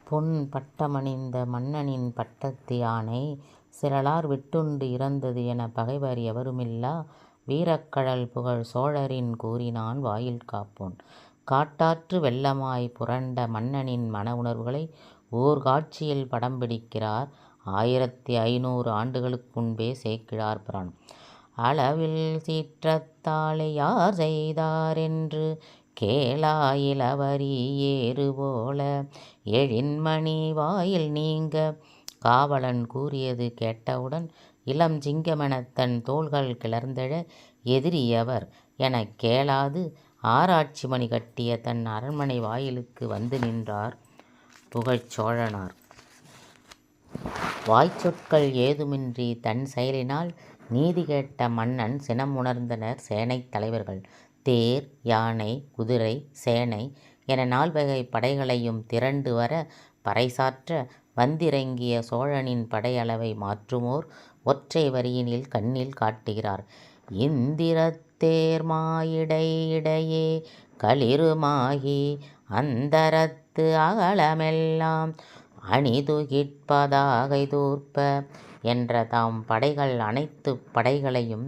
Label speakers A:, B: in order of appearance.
A: பொன் பட்டமணிந்த மன்னனின் பட்டத்து யானை சிரலார் விட்டுண்டு இறந்தது என பகைவர் எவருமில்லா வீரக்கழல் புகழ் சோழரின் கூறினான் வாயில் காப்போன். காட்டாற்று வெள்ளமாய் புரண்ட மன்னனின் மன உணர்வுகளை ஓர் காட்சியில் படம் பிடிக்கிறார் 1500 ஆண்டுகளுக்கு முன்பே சேக்கிழார் பிரான். அளவில் சீற்றத்தாலே யார் செய்தார் என்று கேளா இளவரி ஏறு போல எழின்மணி வாயில் நீங்க காவலன் கூறியது கேட்டவுடன் இளம் சிங்கமெனத் தன் தோள்கள் கிளர்ந்தெழ எதிரியவர் எனக் கேளாது ஆராய்ச்சி மணி கட்டிய தன் அரண்மனை வாயிலுக்கு வந்து நின்றார் புகழ்ச்சோழனார். வாய்ச்சொற்கள் ஏதுமின்றி தன் செயலினால் நீதி கேட்ட மன்னன் சினம் உணர்ந்தனர் சேனைத் தலைவர்கள். தேர், யானை, குதிரை, சேனை என 4 வகை படைகளையும் திரண்டு வர பறைசாற்ற வந்திறங்கிய சோழனின் படையளவை மாற்றுமோர் ஒற்றை வரியினில் கண்ணில் காட்டுகிறார். இந்திரத்தேர் மாயிடை இடையே களிறுமாகி அந்தரத்து அகலமெல்லாம் அணிதுகிற்பதாகை தூர்ப்ப என்ற தாம் படைகள் அனைத்து படைகளையும்